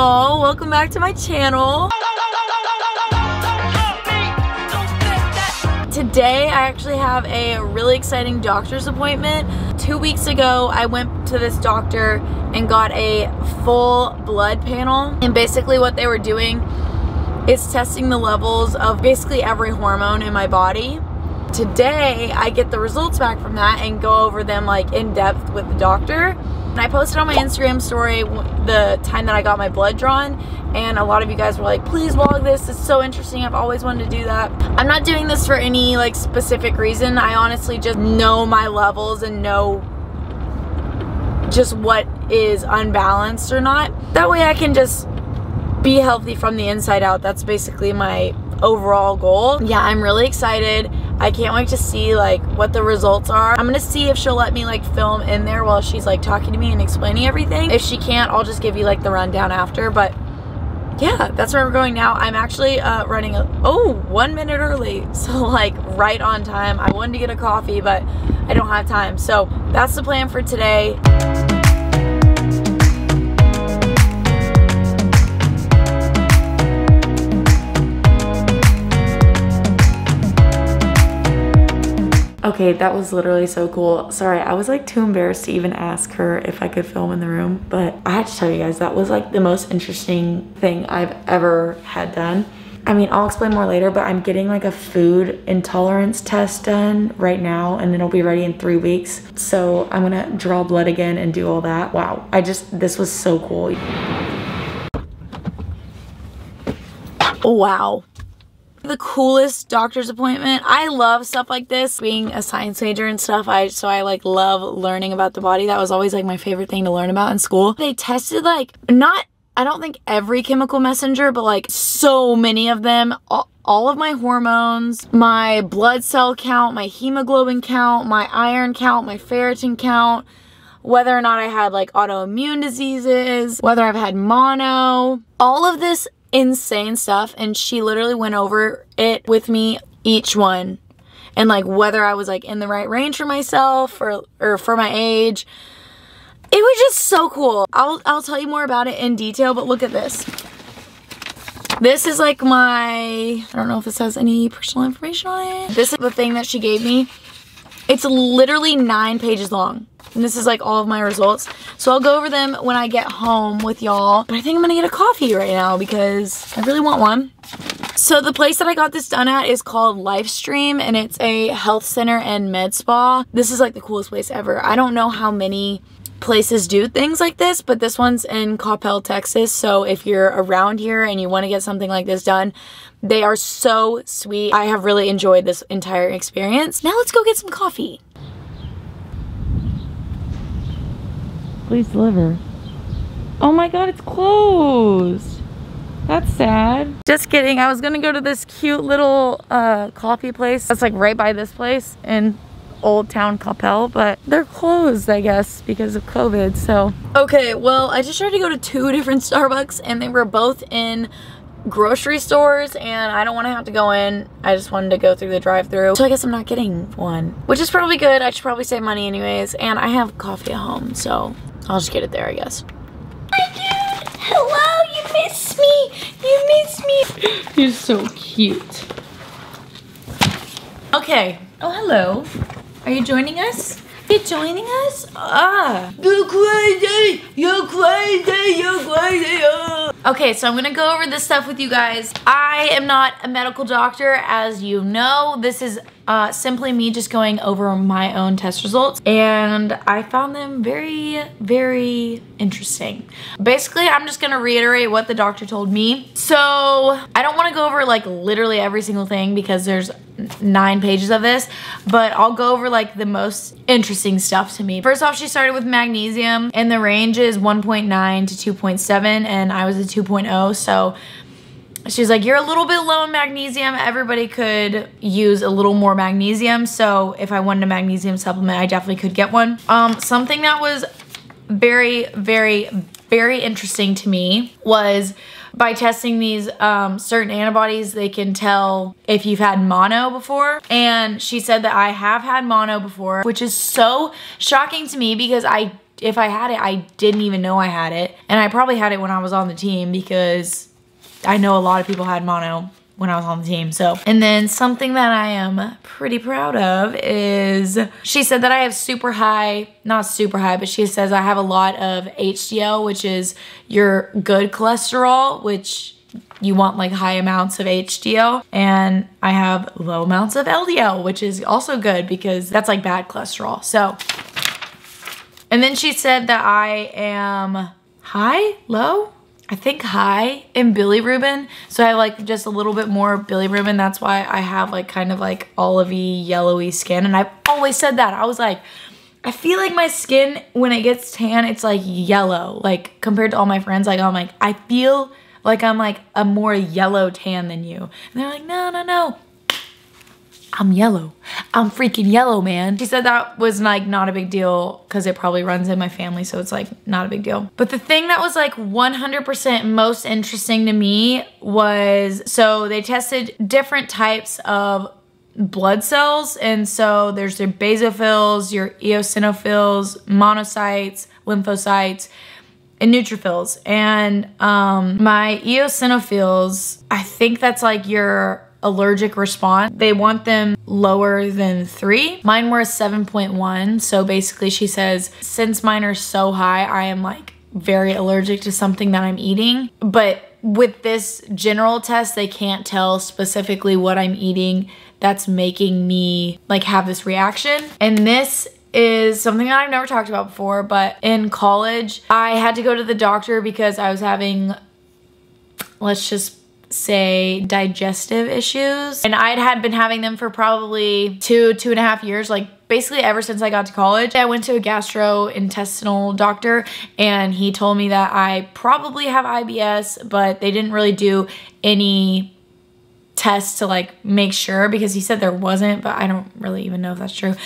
y'all, welcome back to my channel. Today I actually have a really exciting doctor's appointment. 2 weeks ago I went to this doctor and got a full blood panel, and basically what they were doing is testing the levels of basically every hormone in my body. Today I get the results back from that and go over them like in depth with the doctor. And I posted on my Instagram story the time that I got my blood drawn, and a lot of you guys were like, please vlog this, it's so interesting, I've always wanted to do that. I'm not doing this for any like specific reason. I honestly just know my levels and know just what is unbalanced or not. That way I can just be healthy from the inside out. That's basically my overall goal. Yeah, I'm really excited. I can't wait to see like what the results are. I'm gonna see if she'll let me like film in there while she's like talking to me and explaining everything. If she can't, I'll just give you like the rundown after. But yeah, that's where we're going now. I'm actually running 1 minute early, so like right on time. I wanted to get a coffee, but I don't have time. So that's the plan for today. Okay, that was literally so cool. Sorry, I was like too embarrassed to even ask her if I could film in the room, but I had to tell you guys, that was like the most interesting thing I've ever had done. I mean, I'll explain more later, but I'm getting like a food intolerance test done right now, and it'll be ready in 3 weeks. So I'm gonna draw blood again and do all that. Wow, this was so cool. Wow. The coolest doctor's appointment. I love stuff like this. Being a science major and stuff, so I like love learning about the body. That was always like my favorite thing to learn about in school. They tested like, I don't think every chemical messenger, but like so many of them. All of my hormones, my blood cell count, my hemoglobin count, my iron count, my ferritin count, whether or not I had like autoimmune diseases, whether I've had mono, all of this insane stuff. And she literally went over it with me, each one, and like whether I was like in the right range for myself or for my age. It was just so cool. I'll tell you more about it in detail, but look at this. This is like I don't know if this has any personal information on it. This is the thing that she gave me. It's literally 9 pages long. And this is like all of my results. So I'll go over them when I get home with y'all. But I think I'm gonna get a coffee right now because I really want one. So the place that I got this done at is called Lifestream, and it's a health center and med spa. This is like the coolest place ever. I don't know how many places do things like this, but this one's in Coppell, Texas. So if you're around here and you want to get something like this done, they are so sweet. I have really enjoyed this entire experience. Now let's go get some coffee. Please deliver. Oh my god, it's closed. That's sad. Just kidding. I was gonna go to this cute little coffee place that's like right by this place in Old Town Coppell, but they're closed, I guess, because of COVID. So okay, well, I just tried to go to 2 different Starbucks and they were both in grocery stores, and I don't want to have to go in. I just wanted to go through the drive-thru, so I guess I'm not getting one, which is probably good. I should probably save money anyways, and I have coffee at home, so I'll just get it there, I guess. Hi, dude. Hello, you miss me. You miss me. You're so cute. Okay. Oh, hello. Are you joining us? You joining us? You're crazy! You're crazy! You're crazy! Okay, so I'm gonna go over this stuff with you guys. I am not a medical doctor, as you know. This is simply me just going over my own test results, and I found them very, very interesting. Basically, I'm just gonna reiterate what the doctor told me. So I don't want to go over like literally every single thing because there's 9 pages of this, but I'll go over like the most interesting stuff to me. First off, she started with magnesium, and the range is 1.9 to 2.7, and I was a 2.0, so she's like, you're a little bit low in magnesium. Everybody could use a little more magnesium, so if I wanted a magnesium supplement, I definitely could get one. Something that was very, very, very interesting to me was by testing these certain antibodies, they can tell if you've had mono before. And she said that I have had mono before, which is so shocking to me because I if I had it, I didn't even know I had it. And I probably had it when I was on the team because I know a lot of people had mono when I was on the team. So, and then something that I am pretty proud of is she said that I have super high, not super high, but she says I have a lot of HDL, which is your good cholesterol, which you want like high amounts of HDL, and I have low amounts of LDL, which is also good because that's like bad cholesterol. So, and then she said that I am low? I think high in bilirubin. So I have like just a little bit more bilirubin. That's why I have like kind of like olivey, yellowy skin. And I've always said that. I was like, I feel like my skin, when it gets tan, it's like yellow. Like compared to all my friends, like I'm like, I feel like I'm like a more yellow tan than you. And they're like, no, no, no. I'm yellow. I'm freaking yellow, man. She said that was like not a big deal because it probably runs in my family, so it's like not a big deal. But the thing that was like 100% most interesting to me was, so they tested different types of blood cells, and so there's your basophils, your eosinophils, monocytes, lymphocytes, and neutrophils. And my eosinophils, I think that's like your allergic response. They want them lower than 3. Mine were 7.1. So basically she says, since mine are so high, I am like very allergic to something that I'm eating. But with this general test, they can't tell specifically what I'm eating that's making me like have this reaction. And this is something that I've never talked about before, but in college, I had to go to the doctor because I was having, let's just say, digestive issues. And I had been having them for probably 2.5 years, like basically ever since I got to college. I went to a gastrointestinal doctor and he told me that I probably have IBS, but they didn't really do any tests to like make sure, because he said there wasn't, but I don't really even know if that's true.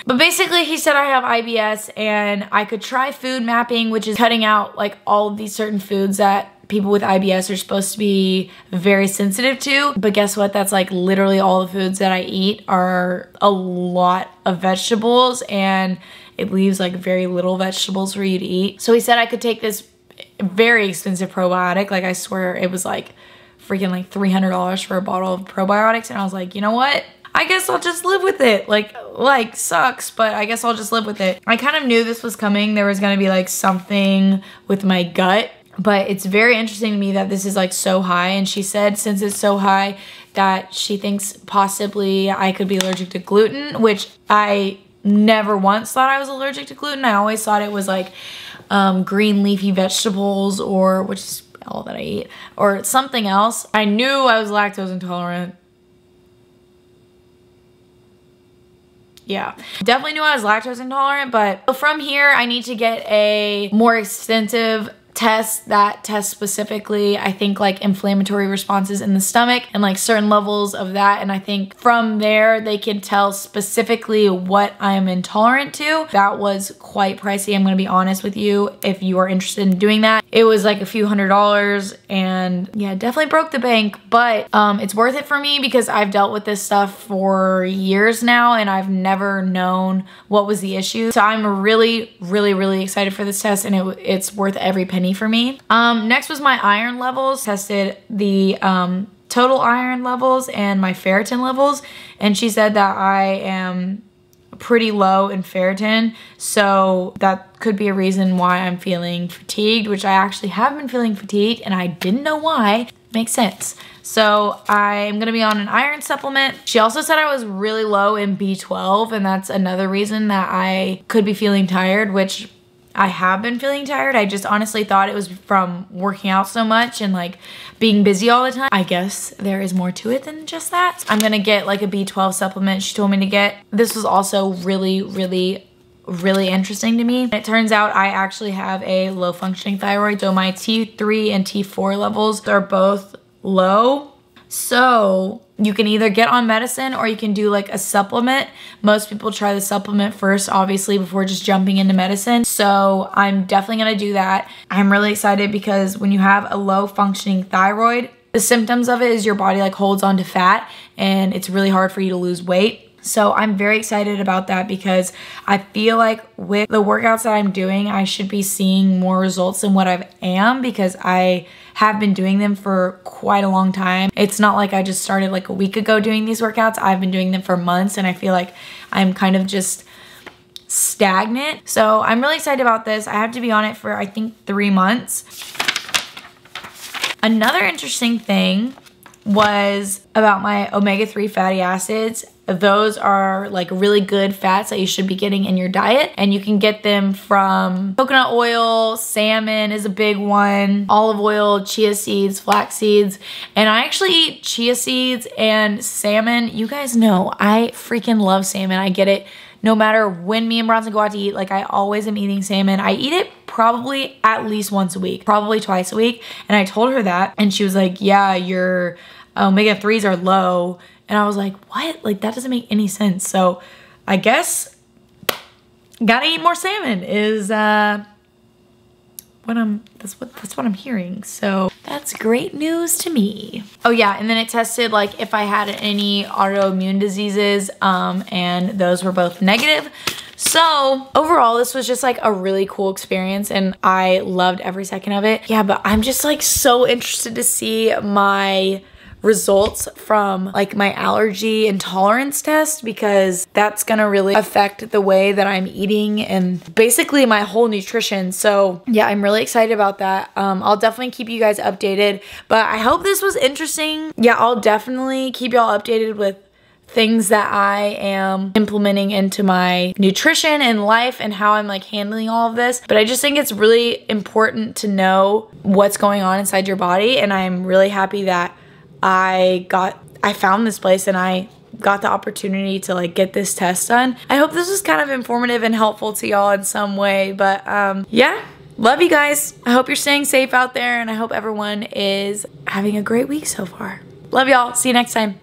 But basically he said I have IBS and I could try food mapping, which is cutting out like all of these certain foods that people with IBS are supposed to be very sensitive to. But guess what? That's like literally all the foods that I eat are a lot of vegetables, and it leaves like very little vegetables for you to eat. So he said I could take this very expensive probiotic. Like I swear it was like freaking like $300 for a bottle of probiotics. And I was like, you know what? I guess I'll just live with it. Like sucks, but I guess I'll just live with it. I kind of knew this was coming. There was gonna be like something with my gut. But it's very interesting to me that this is like so high. And she said since it's so high that she thinks possibly I could be allergic to gluten, which I never once thought I was allergic to gluten. I always thought it was like green leafy vegetables, or which is all that I eat, or something else. I knew I was lactose intolerant. Yeah, definitely knew I was lactose intolerant, but from here I need to get a more extensive test that tests specifically, I think, like inflammatory responses in the stomach and like certain levels of that. And I think from there they can tell specifically what I'm intolerant to. That was quite pricey, I'm gonna be honest with you, if you are interested in doing that. It was like a few $100s, and yeah, definitely broke the bank, but it's worth it for me because I've dealt with this stuff for years now and I've never known what was the issue. So I'm really, really, really excited for this test, and it's worth every penny for me. Next was my iron levels. Tested the total iron levels and my ferritin levels, and she said that I am pretty low in ferritin, so that could be a reason why I'm feeling fatigued, which I actually have been feeling fatigued and I didn't know why. Makes sense. So I'm gonna be on an iron supplement. She also said I was really low in B12, and that's another reason that I could be feeling tired, which I have been feeling tired. I just honestly thought it was from working out so much and like being busy all the time. I guess there is more to it than just that. I'm gonna get like a B12 supplement she told me to get. This was also really, really, really interesting to me. It turns out I actually have a low functioning thyroid. So my T3 and T4 levels are both low. So you can either get on medicine or you can do like a supplement. Most people try the supplement first, obviously, before just jumping into medicine. So I'm definitely gonna do that. I'm really excited because when you have a low functioning thyroid, the symptoms of it is your body like holds on to fat and it's really hard for you to lose weight. So I'm very excited about that because I feel like with the workouts that I'm doing, I should be seeing more results than what I am because I have been doing them for quite a long time. It's not like I just started like a week ago doing these workouts. I've been doing them for months and I feel like I'm kind of just stagnant. So I'm really excited about this. I have to be on it for I think 3 months. Another interesting thing was about my omega-3 fatty acids. Those are like really good fats that you should be getting in your diet, and you can get them from coconut oil, salmon is a big one, olive oil, chia seeds, flax seeds, and I actually eat chia seeds and salmon. You guys know I freaking love salmon. I get it no matter when me and Bronson go out to eat. Like I always am eating salmon. I eat it probably at least once a week, probably twice a week, and I told her that and she was like, yeah, your omega-3s are low. And I was like, what? Like that doesn't make any sense. So I guess gotta eat more salmon is that's what I'm hearing. So that's great news to me. Oh yeah, and then it tested like if I had any autoimmune diseases, and those were both negative. So overall, this was just like a really cool experience and I loved every second of it. Yeah, but I'm just like so interested to see my results from like my allergy intolerance test because that's gonna really affect the way that I'm eating and basically my whole nutrition. So yeah, I'm really excited about that. I'll definitely keep you guys updated, but I hope this was interesting. Yeah, I'll definitely keep y'all updated with things that I am implementing into my nutrition and life and how I'm like handling all of this. But I just think it's really important to know what's going on inside your body, and I'm really happy that I found this place and I got the opportunity to like get this test done. I hope this was kind of informative and helpful to y'all in some way, but yeah, love you guys. I hope you're staying safe out there and I hope everyone is having a great week so far. Love y'all. See you next time.